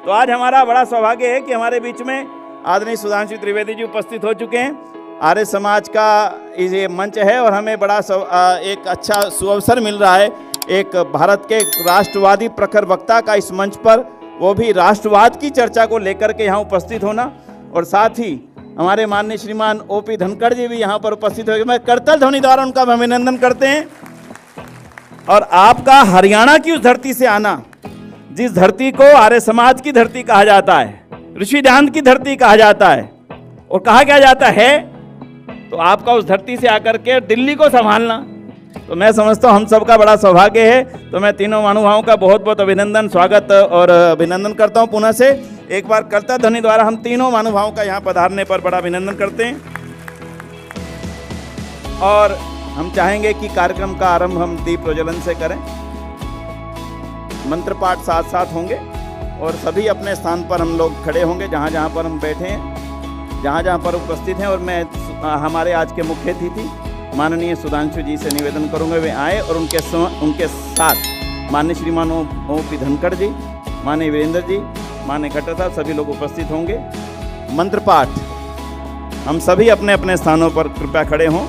तो आज हमारा बड़ा सौभाग्य है कि हमारे बीच में आदरणीय सुधांशु त्रिवेदी जी उपस्थित हो चुके हैं। आर्य समाज का ये मंच है और हमें बड़ा एक अच्छा सुअवसर मिल रहा है एक भारत के राष्ट्रवादी प्रखर वक्ता का इस मंच पर, वो भी राष्ट्रवाद की चर्चा को लेकर के यहाँ उपस्थित होना, और साथ ही हमारे माननीय श्रीमान ओपी धनखड़ जी भी यहाँ पर उपस्थित हो गए। मैं करतल ध्वनि द्वारा उनका अभिनंदन करते हैं। और आपका हरियाणा की उस धरती से आना, जिस धरती को आर्य समाज की धरती कहा जाता है, ऋषि ध्यान की धरती कहा जाता है और कहा क्या जाता है, तो आपका उस धरती से आकर के दिल्ली को संभालना, तो मैं समझता हूँ हम सबका बड़ा सौभाग्य है। तो मैं तीनों महानुभावों का बहुत बहुत अभिनंदन, स्वागत और अभिनंदन करता हूँ। पुनः से एक बार करतल ध्वनि द्वारा हम तीनों महानुभावों का यहाँ पधारने पर बड़ा अभिनंदन करते हैं। और हम चाहेंगे कि कार्यक्रम का आरंभ हम दीप प्रज्वलन से करें। मंत्र पाठ साथ साथ होंगे और सभी अपने स्थान पर हम लोग खड़े होंगे, जहाँ जहाँ पर हम बैठे हैं, जहाँ जहाँ पर उपस्थित हैं। और मैं हमारे आज के मुख्य अतिथि माननीय सुधांशु जी से निवेदन करूंगा वे आए और उनके साथ माननीय श्रीमान ओपी धनखड़ जी, माननीय वीरेंद्र जी, माननीय खट्टर साहब, सभी लोग उपस्थित होंगे। मंत्र पाठ हम सभी अपने अपने स्थानों पर कृपया खड़े हों।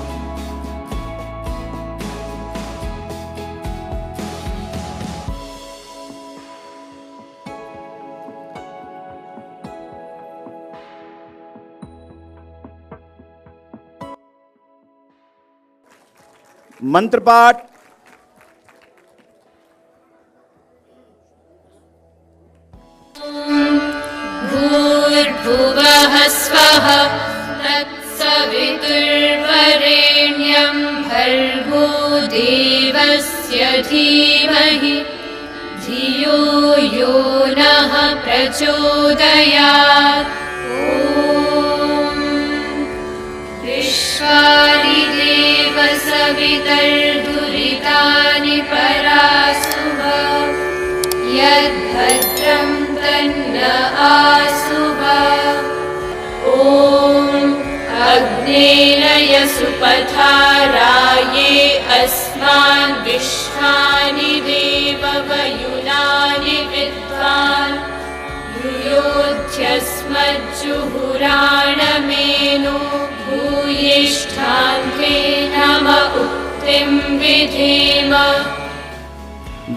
मंत्र पाठ। भूर्भुवः स्वः तत्सवितुर्वरेण्यं भर्गो देवस्य धीमहि धियो यो नः प्रचोदयात्। ॐ विश्वानि देव सवितर्दुरितानि परासुव यद्भद्रं तन्न आसुव। ॐ अग्नेय सुपथाराये अस्मान् विश्वानि देववयुनानि विद्वान् युयोध्यस्मज्जुहुराणमेनो भूयिष्ठान्ते नम उक्तिं विधेम।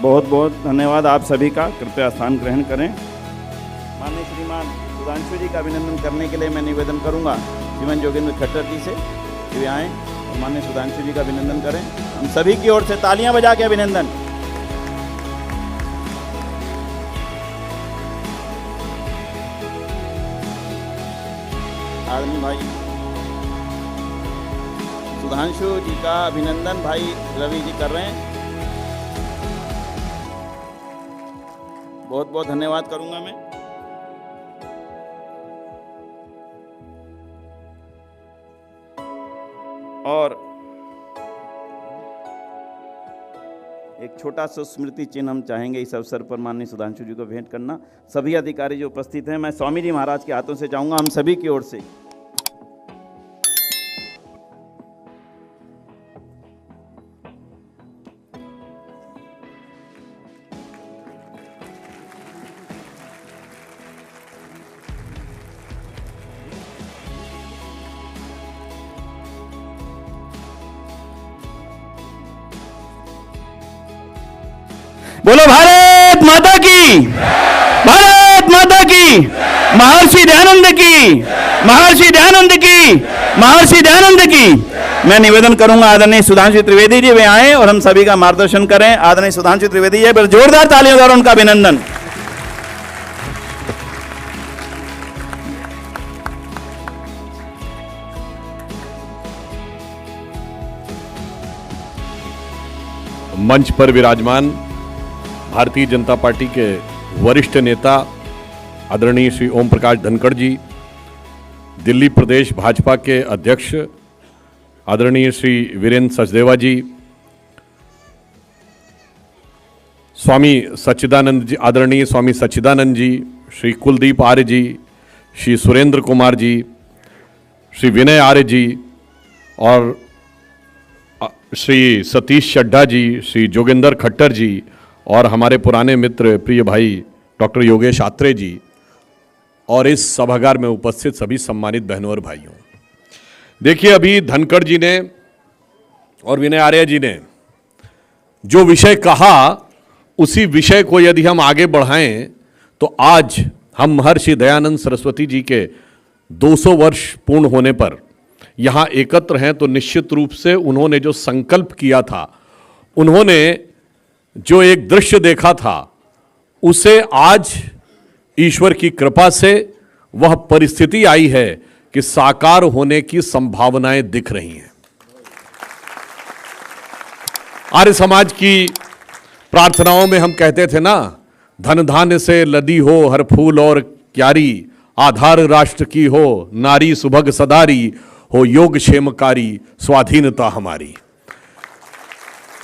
बहुत बहुत धन्यवाद आप सभी का। कृपया स्थान ग्रहण करें। माननीय श्रीमान सुधांशु जी का अभिनंदन करने के लिए मैं निवेदन करूंगा श्रीमान जोगेंद्र खट्टर जी से कि वे आएँ और माननीय सुधांशु जी का अभिनंदन करें। हम सभी की ओर से तालियां बजा के अभिनंदन। आदमी भाई सुधांशु जी का अभिनंदन भाई रवि जी कर रहे हैं। बहुत बहुत धन्यवाद करूंगा मैं। और एक छोटा सा स्मृति चिन्ह हम चाहेंगे इस अवसर पर माननीय सुधांशु जी को भेंट करना। सभी अधिकारी जो उपस्थित हैं, मैं स्वामी जी महाराज के हाथों से चाहूंगा हम सभी की ओर से। बोलो भारत माता की, भारत माता की, महर्षि दयानंद की, महर्षि दयानंद की, महर्षि दयानंद की। मैं निवेदन करूंगा आदरणीय सुधांशु त्रिवेदी जी वे आए और हम सभी का मार्गदर्शन करें। आदरणीय सुधांशु त्रिवेदी जी पर जोरदार तालियों द्वारा उनका अभिनंदन। मंच पर विराजमान भारतीय जनता पार्टी के वरिष्ठ नेता आदरणीय श्री ओम प्रकाश धनखड़ जी, दिल्ली प्रदेश भाजपा के अध्यक्ष आदरणीय श्री वीरेंद्र सचदेवा जी, स्वामी सच्चिदानंद जी, आदरणीय स्वामी सच्चिदानंद जी, श्री कुलदीप आर्य जी, श्री सुरेंद्र कुमार जी, श्री विनय आर्य जी और श्री सतीश चड्ढा जी, श्री जोगेंद्र खट्टर जी और हमारे पुराने मित्र प्रिय भाई डॉक्टर योगेश आत्रे जी और इस सभागार में उपस्थित सभी सम्मानित बहनों और भाइयों, देखिए अभी धनखड़ जी ने और विनय आर्य जी ने जो विषय कहा, उसी विषय को यदि हम आगे बढ़ाएं तो आज हम महर्षि दयानंद सरस्वती जी के 200 वर्ष पूर्ण होने पर यहाँ एकत्र हैं, तो निश्चित रूप से उन्होंने जो संकल्प किया था, उन्होंने जो एक दृश्य देखा था, उसे आज ईश्वर की कृपा से वह परिस्थिति आई है कि साकार होने की संभावनाएं दिख रही हैं। आर्य समाज की प्रार्थनाओं में हम कहते थे ना, धन धान्य से लदी हो हर फूल और क्यारी, आधार राष्ट्र की हो नारी सुभग सदारी, हो योग क्षेमकारी स्वाधीनता हमारी।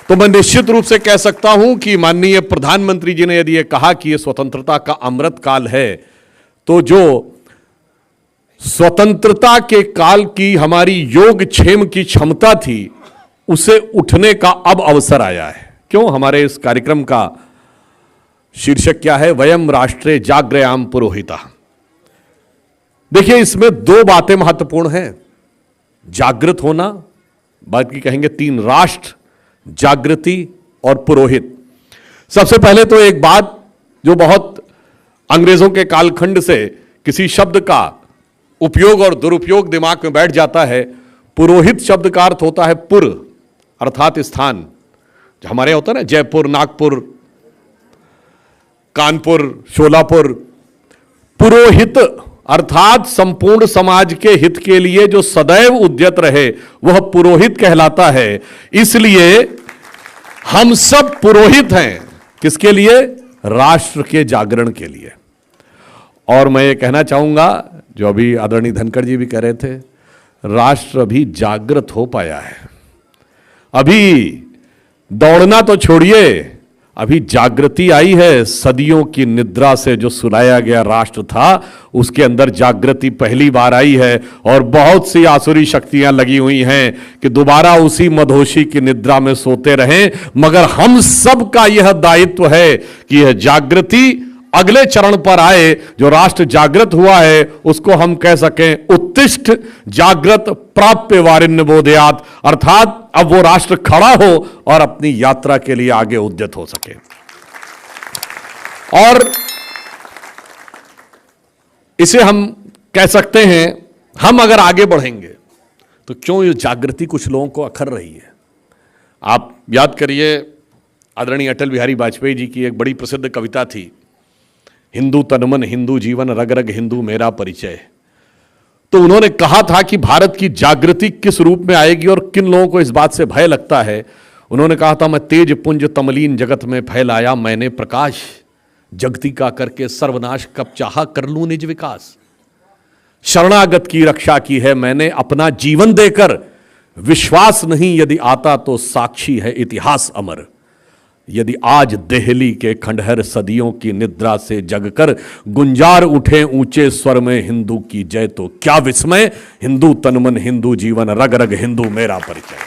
तो मैं निश्चित रूप से कह सकता हूं कि माननीय प्रधानमंत्री जी ने यदि ये कहा कि ये स्वतंत्रता का अमृत काल है, तो जो स्वतंत्रता के काल की हमारी योग क्षेम की क्षमता थी, उसे उठने का अब अवसर आया है। क्यों? हमारे इस कार्यक्रम का शीर्षक क्या है? वयम राष्ट्रे जाग्रयाम पुरोहिता। देखिए, इसमें दो बातें महत्वपूर्ण हैं, जागृत होना, बाकी कहेंगे 3 राष्ट्र, जागृति और पुरोहित। सबसे पहले तो एक बात जो बहुत अंग्रेजों के कालखंड से किसी शब्द का उपयोग और दुरुपयोग दिमाग में बैठ जाता है। पुरोहित शब्द का अर्थ होता है पुर, अर्थात स्थान। जो हमारे होता है ना, जयपुर, नागपुर, कानपुर, शोलापुर। पुरोहित अर्थात संपूर्ण समाज के हित के लिए जो सदैव उद्यत रहे, वह पुरोहित कहलाता है। इसलिए हम सब पुरोहित हैं। किसके लिए? राष्ट्र के जागरण के लिए। और मैं ये कहना चाहूंगा, जो अभी आदरणीय धनखड़ जी भी कह रहे थे, राष्ट्र अभी जागृत हो पाया है। अभी दौड़ना तो छोड़िए, अभी जागृति आई है। सदियों की निद्रा से जो सुलाया गया राष्ट्र था, उसके अंदर जागृति पहली बार आई है। और बहुत सी आसुरी शक्तियां लगी हुई हैं कि दोबारा उसी मधोशी की निद्रा में सोते रहें। मगर हम सब का यह दायित्व है कि यह जागृति अगले चरण पर आए। जो राष्ट्र जागृत हुआ है, उसको हम कह सकें उत्तिष्ठ जागृत प्राप्य वारिण्य बोधयात, अर्थात अब वो राष्ट्र खड़ा हो और अपनी यात्रा के लिए आगे उद्यत हो सके। और इसे हम कह सकते हैं, हम अगर आगे बढ़ेंगे तो क्यों ये जागृति कुछ लोगों को अखर रही है। आप याद करिए, आदरणीय अटल बिहारी वाजपेयी जी की एक बड़ी प्रसिद्ध कविता थी, हिंदू तनमन हिंदू जीवन रग रग हिंदू मेरा परिचय। तो उन्होंने कहा था कि भारत की जागृति किस रूप में आएगी और किन लोगों को इस बात से भय लगता है। उन्होंने कहा था, मैं तेज पुंज तमलीन जगत में फैलाया मैंने प्रकाश, जगती का करके सर्वनाश कब चाहा कर लूं निज विकास। शरणागत की रक्षा की है मैंने अपना जीवन देकर, विश्वास नहीं यदि आता तो साक्षी है इतिहास अमर। यदि आज देहली के खंडहर सदियों की निद्रा से जगकर गुंजार उठे ऊंचे स्वर में हिंदू की जय, तो क्या विस्मय, हिंदू तनमन हिंदू जीवन रग रग हिंदू मेरा परिचय।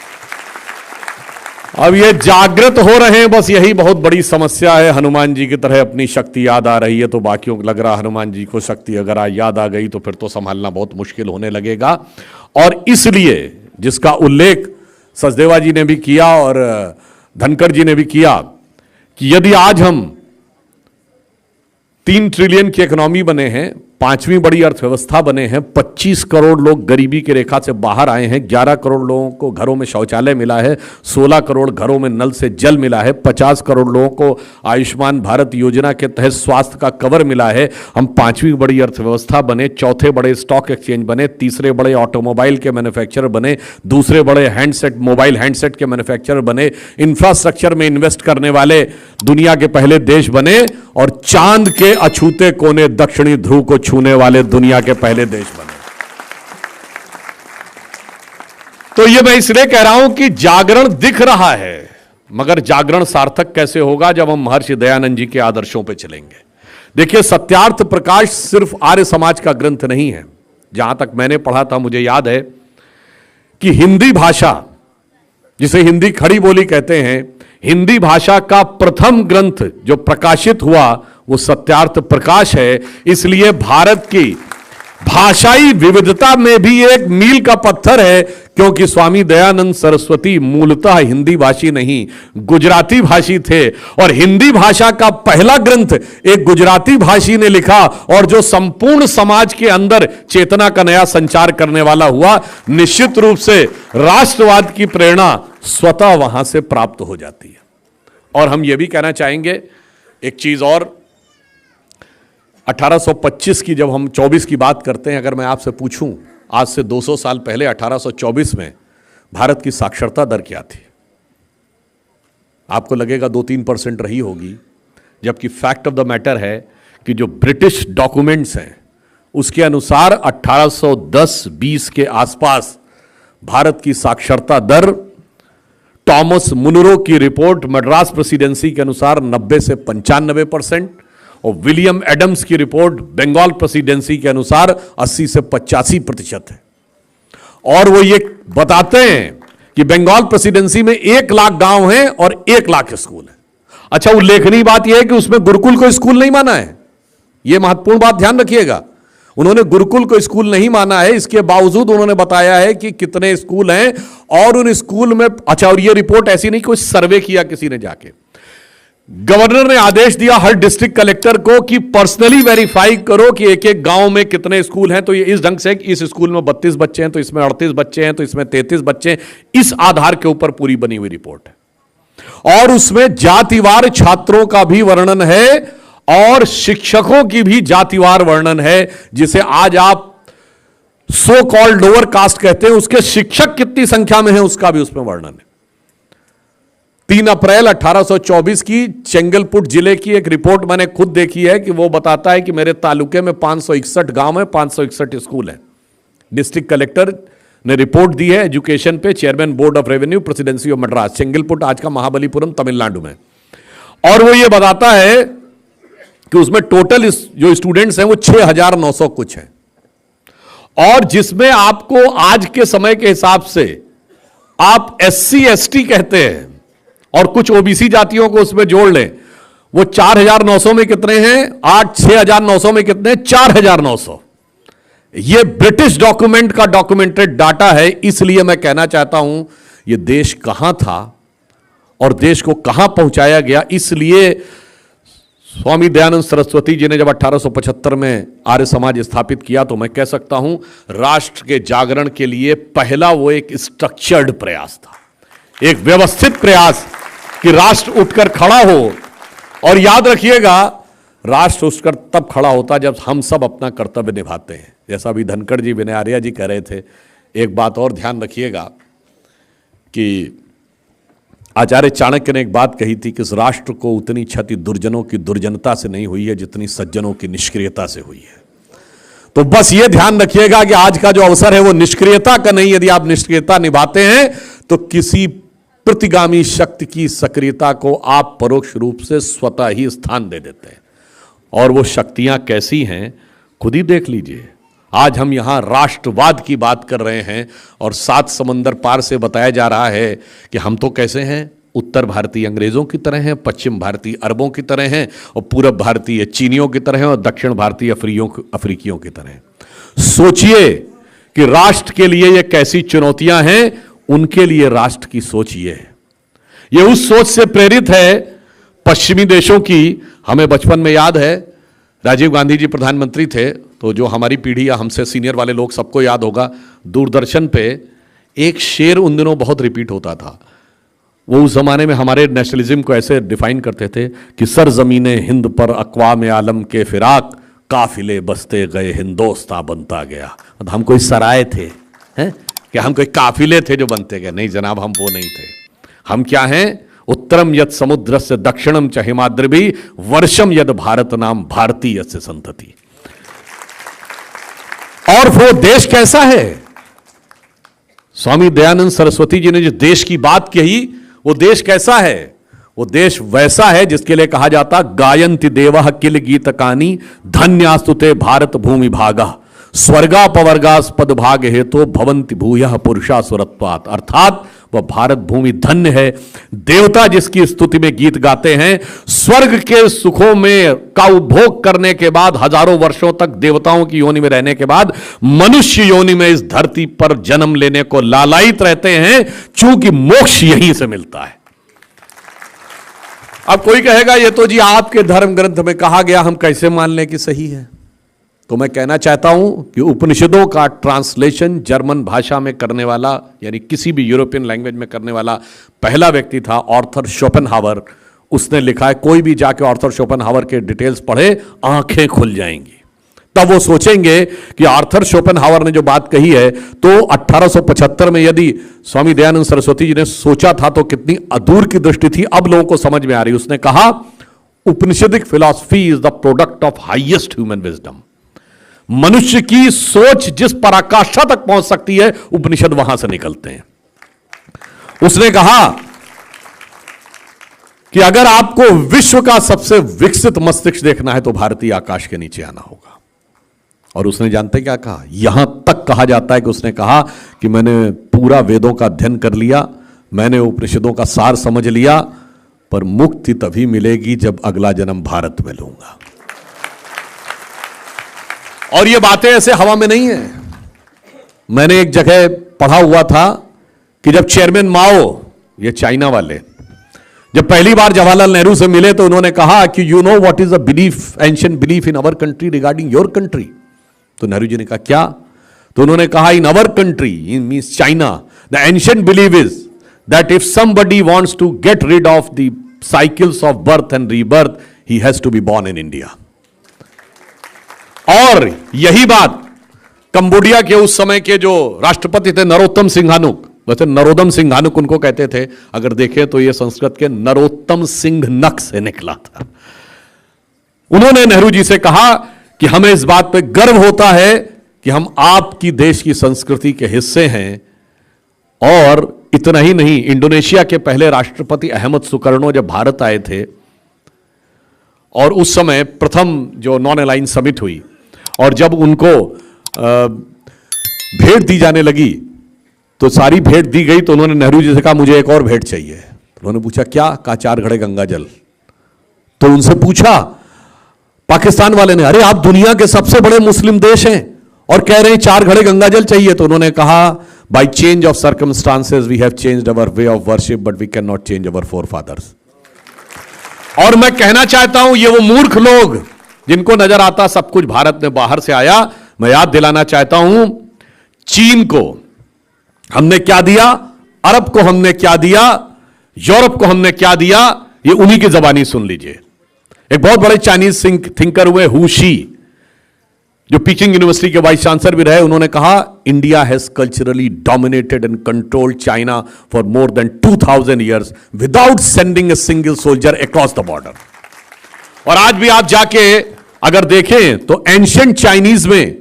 अब ये जागृत हो रहे हैं, बस यही बहुत बड़ी समस्या है। हनुमान जी की तरह अपनी शक्ति याद आ रही है, तो बाकियों को लग रहा हनुमान जी को शक्ति अगर याद आ गई तो फिर तो संभालना बहुत मुश्किल होने लगेगा। और इसलिए जिसका उल्लेख सचदेवा जी ने भी किया और धनखड़ जी ने भी किया कि यदि आज हम 3 ट्रिलियन की इकोनॉमी बने हैं, 5वीं बड़ी अर्थव्यवस्था बने हैं, 25 करोड़ लोग गरीबी की रेखा से बाहर आए हैं, 11 करोड़ लोगों को घरों में शौचालय मिला है, 16 करोड़ घरों में नल से जल मिला है, 50 करोड़ लोगों को आयुष्मान भारत योजना के तहत स्वास्थ्य का कवर मिला है। हम 5वीं बड़ी अर्थव्यवस्था बने, 4थे बड़े स्टॉक एक्सचेंज बने, 3रे बड़े ऑटोमोबाइल के मैन्युफैक्चरर बने, 2रे बड़े हैंडसेट मोबाइल हैंडसेट के मैन्युफैक्चरर बने, इंफ्रास्ट्रक्चर में इन्वेस्ट करने वाले दुनिया के पहले देश बने, और चांद के अछूते कोने दक्षिणी ध्रुव को छूने वाले दुनिया के पहले देश बने। तो ये मैं इसलिए कह रहा हूं कि जागरण दिख रहा है, मगर जागरण सार्थक कैसे होगा जब हम महर्षि दयानंद जी के आदर्शों पे चलेंगे। देखिए, सत्यार्थ प्रकाश सिर्फ आर्य समाज का ग्रंथ नहीं है। जहां तक मैंने पढ़ा था, मुझे याद है कि हिंदी भाषा जिसे हिंदी खड़ी बोली कहते हैं, हिंदी भाषा का प्रथम ग्रंथ जो प्रकाशित हुआ वो सत्यार्थ प्रकाश है। इसलिए भारत की भाषाई विविधता में भी एक मील का पत्थर है, क्योंकि स्वामी दयानंद सरस्वती मूलतः हिंदी भाषी नहीं, गुजराती भाषी थे। और हिंदी भाषा का पहला ग्रंथ एक गुजराती भाषी ने लिखा, और जो संपूर्ण समाज के अंदर चेतना का नया संचार करने वाला हुआ। निश्चित रूप से राष्ट्रवाद की प्रेरणा स्वतः वहां से प्राप्त हो जाती है। और हम यह भी कहना चाहेंगे एक चीज और, 1825 की जब हम 24 की बात करते हैं, अगर मैं आपसे पूछूं आज से 200 साल पहले 1824 में भारत की साक्षरता दर क्या थी, आपको लगेगा 2-3% रही होगी, जबकि फैक्ट ऑफ द मैटर है कि जो ब्रिटिश डॉक्यूमेंट्स हैं उसके अनुसार 1810-20 के आसपास भारत की साक्षरता दर टॉमस मुनरो की रिपोर्ट मद्रास प्रेसिडेंसी के अनुसार 90 से 95% और विलियम एडम्स की रिपोर्ट बंगाल प्रेसिडेंसी के अनुसार 80 से 85% है। और वो ये बताते हैं कि बंगाल प्रेसिडेंसी में 1 लाख गांव हैं और 1 लाख स्कूल हैं। अच्छा, उल्लेखनीय बात यह है कि उसमें गुरुकुल को स्कूल नहीं माना है। यह महत्वपूर्ण बात ध्यान रखिएगा, उन्होंने गुरुकुल को स्कूल नहीं माना है। इसके बावजूद उन्होंने बताया है कि कितने स्कूल हैं और उन स्कूल में, अच्छा, और यह रिपोर्ट ऐसी नहीं कोई सर्वे किया किसी ने जाके, गवर्नर ने आदेश दिया हर डिस्ट्रिक्ट कलेक्टर को कि पर्सनली वेरीफाई करो कि एक एक गांव में कितने स्कूल हैं। तो ये इस ढंग से, इस स्कूल में 32 बच्चे हैं, तो इसमें 38 बच्चे हैं, तो इसमें 33 बच्चे हैं। इस आधार के ऊपर पूरी बनी हुई रिपोर्ट है। और उसमें जातिवार छात्रों का भी वर्णन है और शिक्षकों की भी जातिवार वर्णन है, जिसे आज आप सो कॉल्ड लोअर कास्ट कहते हैं। उसके शिक्षक कितनी संख्या में है उसका भी उसमें वर्णन है। 3 अप्रैल 1824 की चेंगलपुट जिले की एक रिपोर्ट मैंने खुद देखी है कि वो बताता है कि मेरे तालुके में 561 गांव है, 561 स्कूल हैं। डिस्ट्रिक्ट कलेक्टर ने रिपोर्ट दी है एजुकेशन पे, chairman board of revenue presidency of Madras, Chengalpattu आज का महाबलीपुरम तमिलनाडु में। और वो ये बताता है कि उसमें टोटल जो स्टूडेंट्स हैं वो 6900 कुछ हैं, और जिसमें आपको आज के समय के हिसाब से आप SC ST कहते हैं और कुछ OBC जातियों को उसमें जोड़ लें, वो 4900 में कितने हैं, 6900 में कितने, 4900। ये ब्रिटिश डॉक्यूमेंट का डॉक्यूमेंटेड डाटा है। इसलिए मैं कहना चाहता हूं ये देश कहां था और देश को कहां पहुंचाया गया। इसलिए स्वामी दयानंद सरस्वती जी ने जब 1875 में आर्य समाज स्थापित किया, तो मैं कह सकता हूं राष्ट्र के जागरण के लिए पहला वो एक स्ट्रक्चर्ड प्रयास था, एक व्यवस्थित प्रयास कि राष्ट्र उठकर खड़ा हो। और याद रखिएगा, राष्ट्र उठकर तब खड़ा होता जब हम सब अपना कर्तव्य निभाते हैं। जैसा अभी धनखड़ जी, विनय आर्या जी कह रहे थे, एक बात और ध्यान रखिएगा कि आचार्य चाणक्य ने एक बात कही थी कि इस राष्ट्र को उतनी क्षति दुर्जनों की दुर्जनता से नहीं हुई है जितनी सज्जनों की निष्क्रियता से हुई है। तो बस ये ध्यान रखिएगा कि आज का जो अवसर है वो निष्क्रियता का नहीं। यदि आप निष्क्रियता निभाते हैं तो किसी प्रतिगामी शक्ति की सक्रियता को आप परोक्ष रूप से स्वतः ही स्थान दे देते हैं। और वो शक्तियां कैसी हैं खुद ही देख लीजिए। आज हम यहां राष्ट्रवाद की बात कर रहे हैं और 7 समंदर पार से बताया जा रहा है कि हम तो कैसे हैं, उत्तर भारतीय अंग्रेजों की तरह हैं, पश्चिम भारतीय अरबों की तरह हैं, और पूरब भारतीय चीनियों की तरह हैं, और दक्षिण भारतीय अफ्रीकियों की तरह हैं। सोचिए कि राष्ट्र के लिए ये कैसी चुनौतियां हैं, उनके लिए राष्ट्र की सोच ये उस सोच से प्रेरित है पश्चिमी देशों की। हमें बचपन में याद है, राजीव गांधी जी प्रधानमंत्री थे, तो जो हमारी पीढ़ी या हमसे सीनियर वाले लोग सबको याद होगा, दूरदर्शन पे एक शेर उन दिनों बहुत रिपीट होता था। वो उस जमाने में हमारे नेशनलिज्म को ऐसे डिफाइन करते थे कि सरजमीने हिंद पर अक़वाम आलम के फिराक, काफिले बसते गए हिंदोस्तां बनता गया। मतलब हम कोई सराय थे हैं कि हम कोई काफिले थे जो बनते गए? नहीं जनाब, हम वो नहीं थे। हम क्या हैं? उत्तरम यद समुद्र से दक्षिणम च हिमाद्रिभी वर्षम यद भारत नाम भारतीय से संतति। और वो देश कैसा है? स्वामी दयानंद सरस्वती जी ने जो देश की बात कही, वो देश कैसा है? वो देश वैसा है जिसके लिए कहा जाता गायन्ति देवः किल गीतकानि धन्यास्तुते भारत भूमि भागा स्वर्गापवर्गास्पद भाग हेतु भवन्ति भूयः पुरुषा सुरत्वात्। अर्थात वह भारत भूमि धन्य है। देवता जिसकी स्तुति में गीत गाते हैं, स्वर्ग के सुखों में का उपभोग करने के बाद, हजारों वर्षों तक देवताओं की योनि में रहने के बाद मनुष्य योनि में इस धरती पर जन्म लेने को लालायित रहते हैं, चूंकि मोक्ष यहीं से मिलता है। अब कोई कहेगा ये तो जी आपके धर्म ग्रंथ में कहा गया, हम कैसे मान लें कि सही है? तो मैं कहना चाहता हूं कि उपनिषदों का ट्रांसलेशन जर्मन भाषा में करने वाला, यानी किसी भी यूरोपियन लैंग्वेज में करने वाला पहला व्यक्ति था आर्थर शोपेनहावर। उसने लिखा है, कोई भी जाके आर्थर शोपेनहावर के डिटेल्स पढ़े, आंखें खुल जाएंगी। तब वो सोचेंगे कि आर्थर शोपेनहावर ने जो बात कही है, तो 1875 में यदि स्वामी दयानंद सरस्वती जी ने सोचा था तो कितनी अदूर की दृष्टि थी, अब लोगों को समझ में आ रही। उसने कहा, Upanishadic philosophy is the product of highest human wisdom. मनुष्य की सोच जिस पराकाष्ठा तक पहुंच सकती है, उपनिषद वहां से निकलते हैं। उसने कहा कि अगर आपको विश्व का सबसे विकसित मस्तिष्क देखना है तो भारतीय आकाश के नीचे आना होगा। और उसने जानते क्या कहा? यहां तक कहा जाता है कि उसने कहा कि मैंने पूरा वेदों का अध्ययन कर लिया, मैंने उपनिषदों का सार समझ लिया, पर मुक्ति तभी मिलेगी जब अगला जन्म भारत में लूंगा। और ये बातें ऐसे हवा में नहीं है। मैंने एक जगह पढ़ा हुआ था कि जब चेयरमैन माओ, ये चाइना वाले, जब पहली बार जवाहरलाल नेहरू से मिले तो उन्होंने कहा कि you know what is the belief, ancient belief in our country regarding your country. तो नेहरू जी ने कहा क्या? तो उन्होंने कहा, in our country, in means China, the ancient believe is that if somebody wants to get rid of the cycles of birth and rebirth, he has to be born in India. और यही बात Cambodia के उस समय के जो राष्ट्रपति थे नरोत्तम सिंघानुक, वैसे नरोदम सिंघानुक उनको कहते थे, अगर देखें तो यह संस्कृत के नरोत्तम सिंह नक से निकला था। उन्होंने नेहरू जी से कहा कि हमें इस बात पे गर्व होता है कि हम आपकी देश की संस्कृति के हिस्से हैं। और इतना ही नहीं, इंडोनेशिया के पहले राष्ट्रपति अहमद सुकर्नो जब भारत आए थे और उस समय प्रथम जो नॉन अलाइंस समिट हुई, और जब उनको भेंट दी जाने लगी तो सारी भेंट दी गई, तो उन्होंने नेहरू जी से कहा मुझे एक और भेंट चाहिए। उन्होंने पूछा क्या? कहा 4 घड़े गंगा जल। तो उनसे पूछा पाकिस्तान वाले ने, अरे आप दुनिया के सबसे बड़े मुस्लिम देश हैं और कह रहे हैं 4 घड़े गंगा जल चाहिए। तो उन्होंने कहा, by change of circumstances we have changed our way of worship but we can not change our forefathers. और मैं कहना चाहता हूं, ये वो मूर्ख लोग जिनको नजर आता सब कुछ भारत में बाहर से आया, मैं याद दिलाना चाहता हूं, चीन को हमने क्या दिया, अरब को हमने क्या दिया, यूरोप को हमने क्या दिया, ये उन्हीं की जबानी सुन लीजिए। एक बहुत बड़े चाइनीज थिंकर हुए हु शी, जो पीकिंग यूनिवर्सिटी के वाइस चांसलर भी रहे, उन्होंने कहा India has culturally dominated and controlled China for more than 2000 years without sending a single soldier across the border. और आज भी आप जाके अगर देखें तो एंशिएंट चाइनीज में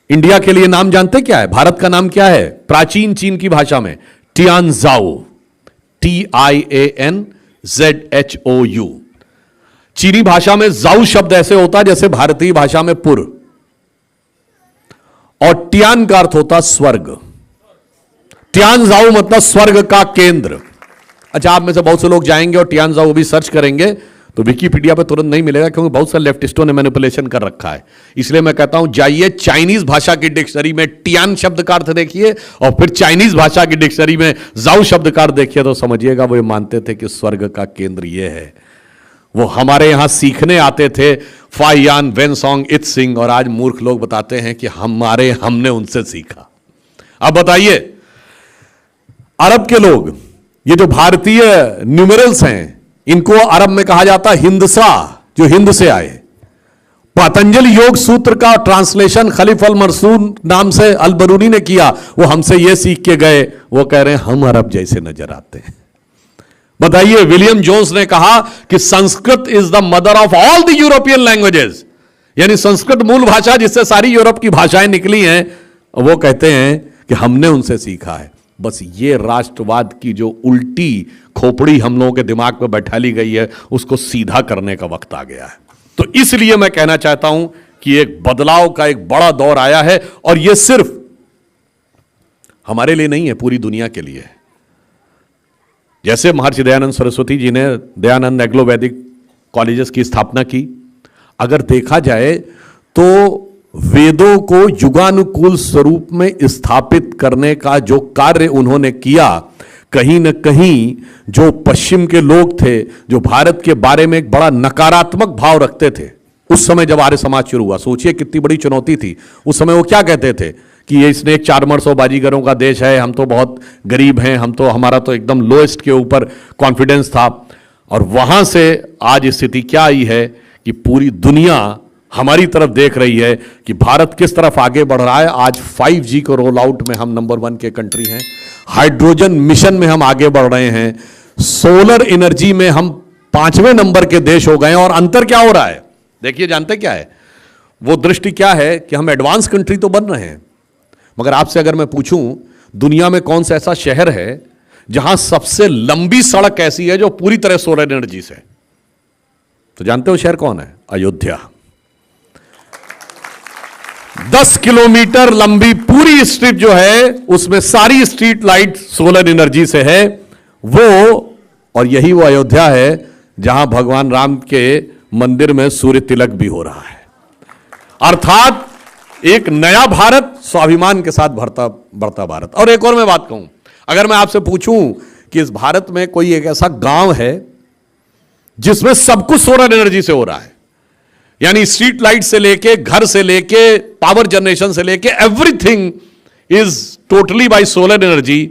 इंडिया के लिए नाम जानते क्या है? भारत का नाम क्या है प्राचीन चीन की भाषा में? टियानजाओ, TIANZHOU। चीनी भाषा में जाऊ शब्द ऐसे होता है जैसे भारतीय भाषा में पुर, और टियान का अर्थ होता स्वर्ग। टियानजाओ मतलब स्वर्ग का केंद्र। अच्छा, आप में से बहुत से लोग जाएंगे और टियानजाओ भी सर्च करेंगे तो विकिपीडिया पे तुरंत नहीं मिलेगा, क्योंकि बहुत सारे लेफ्टिस्टों ने मैनिपुलेशन कर रखा है। इसलिए मैं कहता हूं, जाइए चाइनीज भाषा की डिक्शनरी में टियान शब्द का अर्थ देखिए और फिर चाइनीज भाषा की डिक्शनरी में जाऊ शब्द का अर्थ देखिए, तो समझिएगा वो मानते थे कि स्वर्ग का केंद्र ये है। वो हमारे यहां सीखने आते थे फाइयान वेनसोंग इत्सिंग, और आज मूर्ख लोग बताते हैं कि हमने उनसे सीखा। अब बताइए, अरब के लोग, ये जो भारतीय न्यूमेरल्स हैं, इनको अरब में कहा जाता है हिंदसा, जो हिंद से आए। पतंजलि योग सूत्र का ट्रांसलेशन खलीफ अल मरसून नाम से अल बरूनी ने किया, वो हमसे ये सीख के गए, वो कह रहे हैं हम अरब जैसे नजर आते हैं। बताइए, विलियम जोन्स ने कहा कि Sanskrit is the mother of all the European languages, यानी संस्कृत मूल भाषा जिससे सारी यूरोप की भाषाएं निकली हैं। वो कहते हैं कि हमने उनसे सीखा है। बस ये राष्ट्रवाद की जो उल्टी खोपड़ी हम लोगों के दिमाग में बैठा ली गई है, उसको सीधा करने का वक्त आ गया है। तो इसलिए मैं कहना चाहता हूं कि एक बदलाव का एक बड़ा दौर आया है, और यह सिर्फ हमारे लिए नहीं है, पूरी दुनिया के लिए है। जैसे महर्षि दयानंद सरस्वती जी ने दयानंद एग्लो वैदिक कॉलेजेस की स्थापना की, अगर देखा जाए तो वेदों को युगानुकूल स्वरूप में स्थापित करने का जो कार्य उन्होंने किया, कहीं न कहीं जो पश्चिम के लोग थे, जो भारत के बारे में एक बड़ा नकारात्मक भाव रखते थे, उस समय जब आर्य समाज शुरू हुआ, सोचिए कितनी बड़ी चुनौती थी उस समय। वो क्या कहते थे कि ये इसने एक 400 बाजीगरों का देश है, हम तो बहुत गरीब हैं, हमारा तो एकदम लोएस्ट के ऊपर कॉन्फिडेंस था। और वहां से आज स्थिति क्या आई है कि पूरी दुनिया हमारी तरफ देख रही है कि भारत किस तरफ आगे बढ़ रहा है। आज 5G को रोल आउट में हम नंबर 1 के कंट्री हैं, हाइड्रोजन मिशन में हम आगे बढ़ रहे हैं, सोलर एनर्जी में हम 5वें नंबर के देश हो गए हैं। और अंतर क्या हो रहा है देखिए, जानते क्या है वो दृष्टि क्या है कि हम एडवांस कंट्री तो बन रहे हैं, मगर आपसे अगर मैं पूछूं दुनिया में कौन सा ऐसा शहर है जहां सबसे लंबी सड़क ऐसी है जो पूरी तरह सोलर एनर्जी से, तो जानते हो शहर कौन है? अयोध्या। 10 किलोमीटर लंबी पूरी स्ट्रीट जो है उसमें सारी स्ट्रीट लाइट सोलर एनर्जी से है वो। और यही वो अयोध्या है जहां भगवान राम के मंदिर में सूर्य तिलक भी हो रहा है। अर्थात एक नया भारत, स्वाभिमान के साथ बढ़ता भारत। और एक और मैं बात कहूं, अगर मैं आपसे पूछूं कि इस भारत में कोई एक ऐसा गांव है जिसमें सब कुछ सोलर एनर्जी से हो रहा है, यानी स्ट्रीट लाइट से लेके, घर से लेके, पावर जनरेशन से लेके, everything is totally bye solar energy,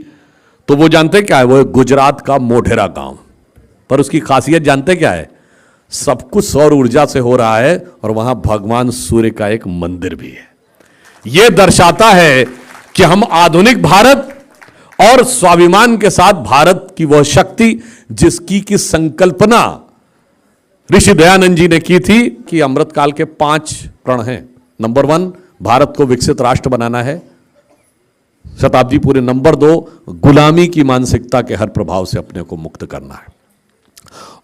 तो वो जानते क्या है? वो गुजरात का मोढेरा गांव। पर उसकी खासियत जानते क्या है? सब कुछ सौर ऊर्जा से हो रहा है और वहां भगवान सूर्य का एक मंदिर भी है। यह दर्शाता है कि हम आधुनिक भारत और स्वाभिमान के साथ भारत की वह शक्ति जिसकी की संकल्पना ऋषि दयानंद जी ने की थी कि अमृतकाल के 5 प्रण हैं। नंबर 1 भारत को विकसित राष्ट्र बनाना है, शताब्दी पूरे। नंबर 2 गुलामी की मानसिकता के हर प्रभाव से अपने को मुक्त करना है।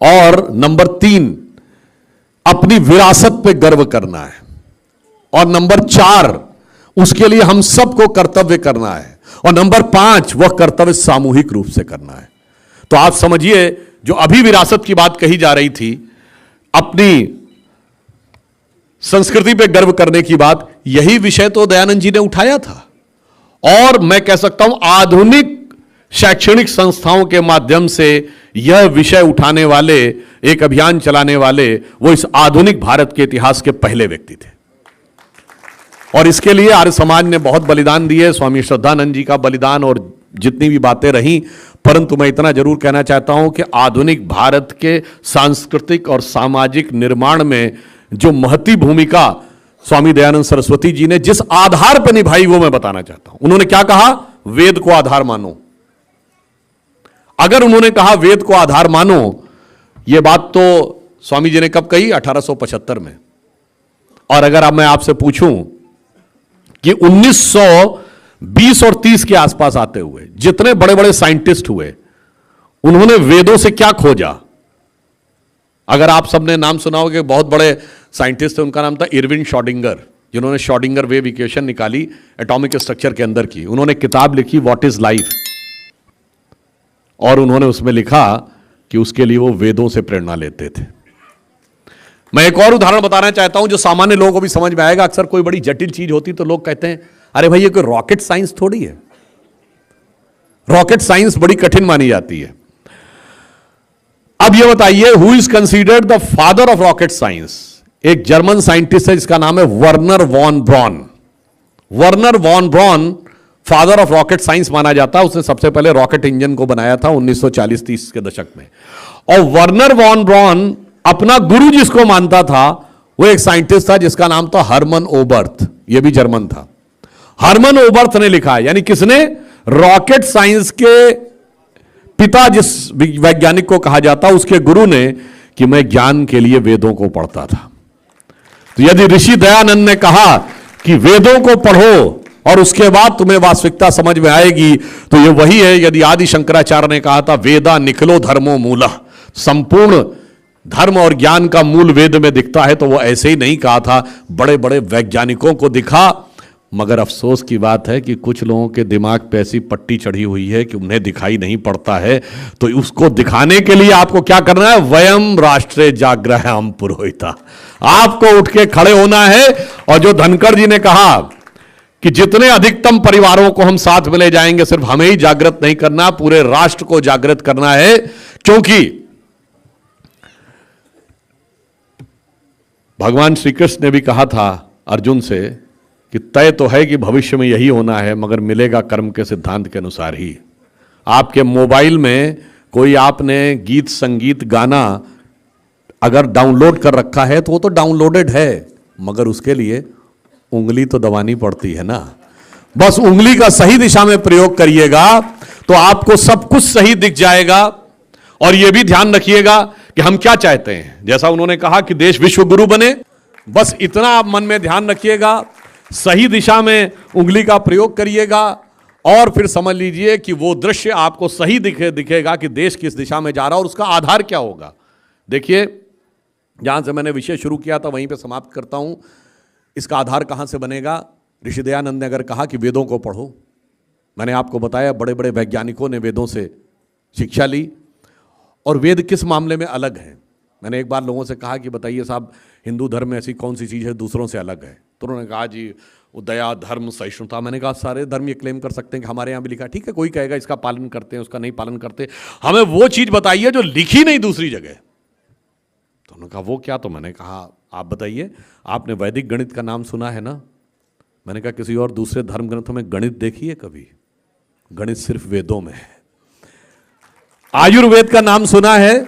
और नंबर 3 अपनी विरासत पे गर्व करना है। और नंबर 4 उसके लिए हम सबको कर्तव्य करना है। और नंबर 5 वह कर्तव्य सामूहिक रूप से करना है। तो आप समझिए जो अभी विरासत की बात कही जा रही थी, अपनी संस्कृति पे गर्व करने की बात, यही विषय तो दयानंद जी ने उठाया था। और मैं कह सकता हूं आधुनिक शैक्षणिक संस्थाओं के माध्यम से यह विषय उठाने वाले, एक अभियान चलाने वाले, वो इस आधुनिक भारत के इतिहास के पहले व्यक्ति थे। और इसके लिए आर्य समाज ने बहुत बलिदान दिए, स्वामी श्रद्धानंद जी का बलिदान और जितनी भी बातें रहीं। परंतु मैं इतना जरूर कहना चाहता हूं कि आधुनिक भारत के सांस्कृतिक और सामाजिक निर्माण में जो महती भूमिका स्वामी दयानंद सरस्वती जी ने जिस आधार पर निभाई वो मैं बताना चाहता हूं। उन्होंने क्या कहा? वेद को आधार मानो। अगर उन्होंने कहा वेद को आधार मानो, यह बात तो स्वामी जी ने कब कही? 1875 में। और अगर अब मैं आपसे पूछूं कि 1920 और 30 के आसपास आते हुए जितने बड़े बड़े साइंटिस्ट हुए, उन्होंने वेदों से क्या खोजा? अगर आप सबने नाम सुना हो कि बहुत बड़े साइंटिस्ट थे, उनका नाम था इरविन श्रोडिंगर, जिन्होंने श्रोडिंगर वेव इक्वेशन निकाली एटॉमिक स्ट्रक्चर के अंदर की। उन्होंने किताब लिखी व्हाट इज लाइफ, और उन्होंने उसमें लिखा कि उसके लिए वो वेदों से प्रेरणा लेते थे। मैं एक और उदाहरण बताना चाहता हूं जो सामान्य लोगों को भी समझ में आएगा। अक्सर कोई बड़ी जटिल चीज होती तो लोग कहते हैं अरे भाई ये कोई रॉकेट साइंस थोड़ी है, रॉकेट साइंस बड़ी कठिन मानी जाती है। अब ये बताइए who is considered the father of rocket science? एक जर्मन साइंटिस्ट है जिसका नाम है Wernher von Braun. Wernher von Braun father of rocket science माना जाता है। उसने सबसे पहले रॉकेट इंजन को बनाया था 1940-30 के दशक में। और वर्नर वॉन ब्रॉन अपना गुरु जिसको मानता था वो एक साइंटिस्ट था जिसका नाम था हर्मन ओबर्थ। ये भी जर्मन था। हर्मन ओबर्थ ने लिखा है, यानी किसने? रॉकेट साइंस के पिता जिस वैज्ञानिक को कहा जाता, उसके गुरु ने, कि मैं ज्ञान के लिए वेदों को पढ़ता था। तो यदि ऋषि दयानंद ने कहा कि वेदों को पढ़ो और उसके बाद तुम्हें वास्तविकता समझ में आएगी, तो ये वही है यदि आदि शंकराचार्य ने कहा था वेदा निखलो धर्मो मूलः, संपूर्ण धर्म और ज्ञान का मूल वेद में दिखता है, तो वो ऐसे ही नहीं कहा था। बड़े बड़े वैज्ञानिकों को दिखा, मगर अफसोस की बात है कि कुछ लोगों के दिमाग पे ऐसी पट्टी चढ़ी हुई है कि उन्हें दिखाई नहीं पड़ता है। तो उसको दिखाने के लिए आपको क्या करना है? वयम राष्ट्रे जाग्रहम पुरोहिता, आपको उठ के खड़े होना है। और जो धनखड़ जी ने कहा कि जितने अधिकतम परिवारों को हम साथ में ले जाएंगे, सिर्फ हमें ही जागृत नहीं करना, पूरे राष्ट्र को जागृत करना है। क्योंकि भगवान श्री कृष्ण ने भी कहा था अर्जुन से कि तय तो है कि भविष्य में यही होना है, मगर मिलेगा कर्म के सिद्धांत के अनुसार ही। आपके मोबाइल में कोई आपने गीत संगीत गाना अगर डाउनलोड कर रखा है तो वो तो डाउनलोडेड है, मगर उसके लिए उंगली तो दबानी पड़ती है ना। बस उंगली का सही दिशा में प्रयोग करिएगा तो आपको सब कुछ सही दिख जाएगा। और यह भी ध्यान रखिएगा कि हम क्या चाहते हैं। जैसा उन्होंने कहा कि देश विश्व गुरु बने, बस इतना आप मन में ध्यान रखिएगा, सही दिशा में उंगली का प्रयोग करिएगा और फिर समझ लीजिए कि वो दृश्य आपको सही दिखेगा कि देश किस दिशा में जा रहा है और उसका आधार क्या होगा। देखिए, जहां से मैंने विषय शुरू किया था वहीं पे समाप्त करता हूं। इसका आधार कहां से बनेगा? ऋषि दयानंद ने अगर कहा कि वेदों को पढ़ो, मैंने आपको बताया बड़े बड़े वैज्ञानिकों ने वेदों से शिक्षा ली। और वेद किस मामले में अलग है? मैंने एक बार लोगों से कहा कि बताइए साहब, हिंदू धर्म में ऐसी कौन सी चीज़ है दूसरों से अलग है? तो उन्होंने कहा जी वो दया, धर्म, सहिष्णुता। मैंने कहा सारे धर्म ये क्लेम कर सकते हैं कि हमारे यहाँ भी लिखा है। ठीक है, कोई कहेगा इसका पालन करते हैं, उसका नहीं पालन करते, हमें वो चीज़ बताइए जो लिखी नहीं दूसरी जगह। तो उन्होंने कहा वो क्या? तो मैंने कहा आप बताइए, आपने वैदिक गणित का नाम सुना है ना? मैंने कहा किसी और दूसरे धर्म ग्रंथों में गणित देखी है कभी? गणित सिर्फ वेदों में है। आयुर्वेद का नाम सुना है?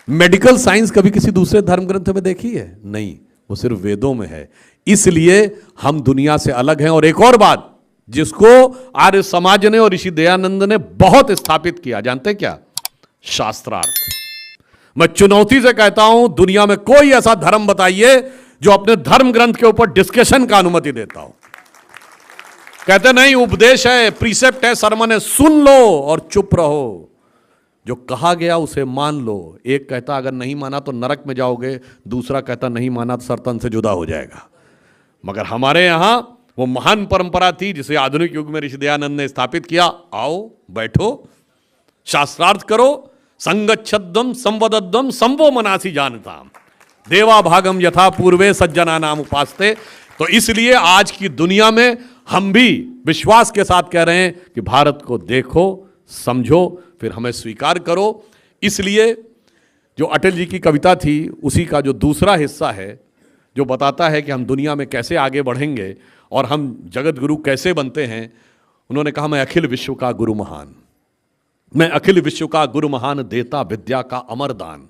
मेडिकल साइंस कभी किसी दूसरे धर्म ग्रंथ में देखी है? नहीं, वो सिर्फ वेदों में है। इसलिए हम दुनिया से अलग हैं। और एक और बात जिसको आर्य समाज ने और ऋषि दयानंद ने बहुत स्थापित किया, जानते क्या? शास्त्रार्थ। मैं चुनौती से कहता हूं, दुनिया में कोई ऐसा धर्म बताइए जो अपने धर्म ग्रंथ के ऊपर डिस्कशन का अनुमति देता हो। कहते नहीं, उपदेश है, प्रीसेप्ट है, सरमन है, सुन लो और चुप रहो, जो कहा गया उसे मान लो। एक कहता अगर नहीं माना तो नरक में जाओगे, दूसरा कहता नहीं माना तो सरतन से जुदा हो जाएगा। मगर हमारे यहां वो महान परंपरा थी जिसे आधुनिक युग में ऋषि दयानंद ने स्थापित किया। आओ, बैठो, शास्त्रार्थ करो, संगच्छद्वम संवदद्वम संवो मनासी जानताम, देवा भागम यथा पूर्वे सज्जना नाम उपासते। तो इसलिए आज की दुनिया में हम भी विश्वास के साथ कह रहे हैं कि भारत को देखो, समझो, फिर हमें स्वीकार करो। इसलिए जो अटल जी की कविता थी उसी का जो दूसरा हिस्सा है, जो बताता है कि हम दुनिया में कैसे आगे बढ़ेंगे और हम जगत गुरु कैसे बनते हैं। उन्होंने कहा, मैं अखिल विश्व का गुरु महान, मैं अखिल विश्व का गुरु महान, देता विद्या का अमर दान,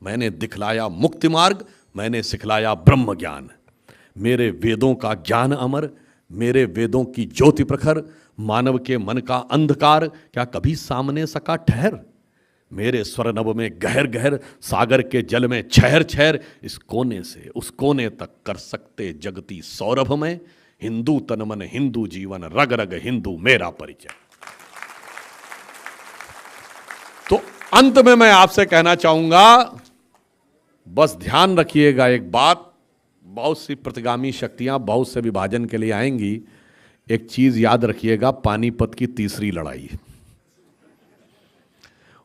मैंने दिखलाया मुक्ति मार्ग, मैंने सिखलाया ब्रह्म ज्ञान, मेरे वेदों का ज्ञान अमर, मेरे वेदों की ज्योति प्रखर, मानव के मन का अंधकार क्या कभी सामने सका ठहर, मेरे स्वर नभ में गहर गहर, सागर के जल में छहर छहर, इस कोने से उस कोने तक कर सकते जगती सौरभ में, हिंदू तन मन हिंदू जीवन, रग रग हिंदू मेरा परिचय। तो अंत में मैं आपसे कहना चाहूंगा, बस ध्यान रखिएगा एक बात, बहुत सी प्रतिगामी शक्तियां बहुत से विभाजन के लिए आएंगी। एक चीज याद रखिएगा, पानीपत की तीसरी लड़ाई,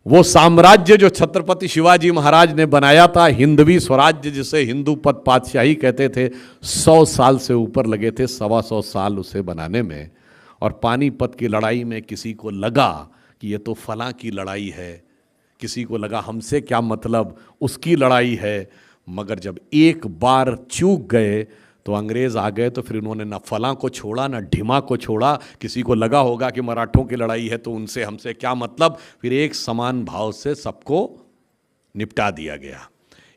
वो साम्राज्य जो छत्रपति शिवाजी महाराज ने बनाया था, हिंदवी स्वराज्य जिसे हिंदू पद पातशाही कहते थे, 100 साल से ऊपर लगे थे, 125 साल उसे बनाने में। और पानीपत की लड़ाई में किसी को लगा कि ये तो फलां की लड़ाई है, किसी को लगा हमसे क्या मतलब, उसकी लड़ाई है। मगर जब एक बार चूक गए तो अंग्रेज आ गए, तो फिर उन्होंने ना फलां को छोड़ा ना ढिमा को छोड़ा। किसी को लगा होगा कि मराठों की लड़ाई है तो उनसे हमसे क्या मतलब, फिर एक समान भाव से सबको निपटा दिया गया।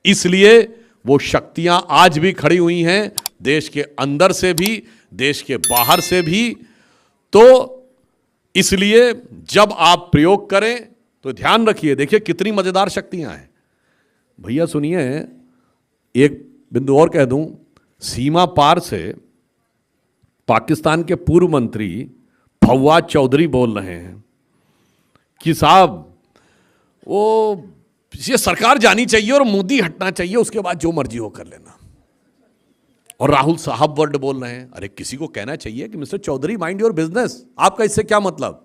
इसलिए वो शक्तियां आज भी खड़ी हुई हैं, देश के अंदर से भी, देश के बाहर से भी। तो इसलिए जब आप प्रयोग करें तो ध्यान रखिए, देखिए कितनी मजेदार शक्तियां हैं भैया। सुनिए, एक बिंदु और कह दूं, सीमा पार से पाकिस्तान के पूर्व मंत्री फवाद चौधरी बोल रहे हैं कि साहब वो ये सरकार जानी चाहिए और मोदी हटना चाहिए, उसके बाद जो मर्जी हो कर लेना। और राहुल साहब वर्ड बोल रहे हैं। अरे किसी को कहना चाहिए कि mister Chaudhary mind your business, आपका इससे क्या मतलब।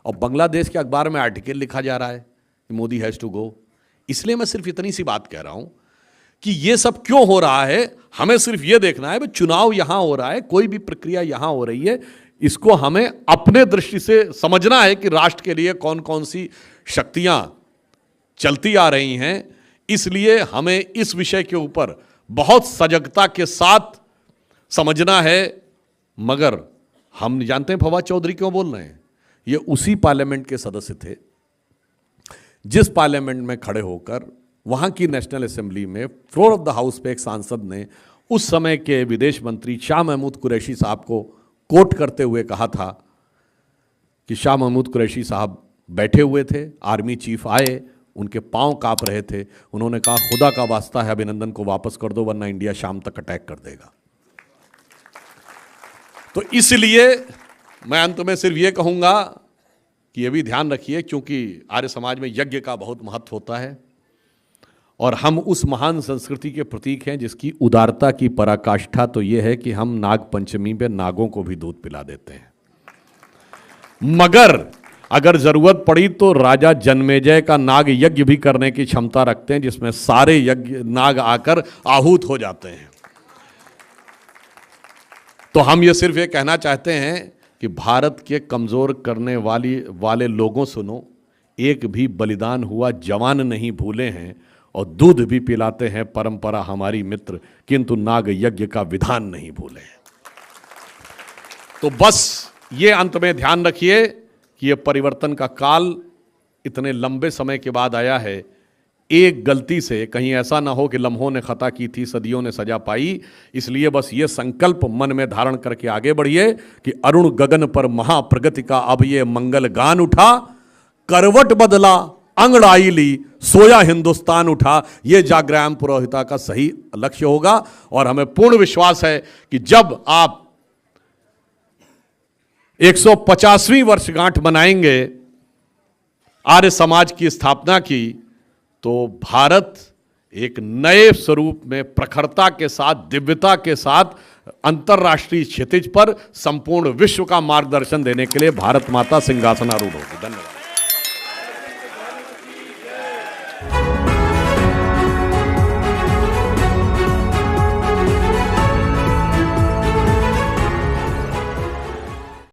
और बांग्लादेश के अखबार में आर्टिकल लिखा जा रहा है कि मोदी हैज टू गो। इसलिए मैं सिर्फ इतनी सी बात कह रहा हूं कि ये सब क्यों हो रहा है, हमें सिर्फ ये देखना है। चुनाव यहां हो रहा है, कोई भी प्रक्रिया यहां हो रही है, इसको हमें अपने दृष्टि से समझना है कि राष्ट्र के लिए कौन कौन सी शक्तियां चलती आ रही हैं। इसलिए हमें इस विषय के ऊपर बहुत सजगता के साथ समझना है। मगर हम जानते हैं फवाद चौधरी क्यों बोल रहे हैं। ये उसी पार्लियामेंट के सदस्य थे जिस पार्लियामेंट में खड़े होकर वहां की नेशनल असेंबली में फ्लोर ऑफ द हाउस पे एक सांसद ने उस समय के विदेश मंत्री शाह महमूद कुरैशी साहब को कोट करते हुए कहा था कि शाह महमूद कुरैशी साहब बैठे हुए थे, आर्मी चीफ आए, उनके पांव कांप रहे थे, उन्होंने कहा खुदा का वास्ता है अभिनंदन को वापस कर दो वरना इंडिया शाम तक अटैक कर देगा। तो इसलिए मैं अंत में सिर्फ ये कहूंगा कि ये भी ध्यान रखिए, क्योंकि आर्य समाज में यज्ञ का बहुत महत्व होता है और हम उस महान संस्कृति के प्रतीक हैं जिसकी उदारता की पराकाष्ठा तो ये है कि हम नाग पंचमी पे नागों को भी दूध पिला देते हैं। मगर अगर जरूरत पड़ी तो राजा जन्मेजय का नाग यज्ञ भी करने की क्षमता रखते हैं, जिसमें सारे यज्ञ नाग आकर आहूत हो जाते हैं। तो हम ये सिर्फ ये कहना चाहते हैं कि भारत के कमजोर करने वाले लोगों सुनो, एक भी बलिदान हुआ जवान नहीं भूले हैं और दूध भी पिलाते हैं परंपरा हमारी मित्र, किंतु नाग यज्ञ का विधान नहीं भूले हैं। तो बस ये अंत में ध्यान रखिए कि ये परिवर्तन का काल इतने लंबे समय के बाद आया है। एक गलती से कहीं ऐसा ना हो कि लम्हों ने खता की थी सदियों ने सजा पाई। इसलिए बस ये संकल्प मन में धारण करके आगे बढ़िए कि अरुण गगन पर महाप्रगति का अब ये मंगल गान उठा, करवट बदला अंगड़ाई ली, सोया हिंदुस्तान उठा। ये जागृति पुरोहिता का सही लक्ष्य होगा और हमें पूर्ण विश्वास है कि जब आप 150वीं वर्षगांठ मनाएंगे आर्य समाज की स्थापना की, तो भारत एक नए स्वरूप में प्रखरता के साथ, दिव्यता के साथ अंतर्राष्ट्रीय क्षितिज पर संपूर्ण विश्व का मार्गदर्शन देने के लिए भारत माता सिंहासनारूढ़ होगी। धन्यवाद।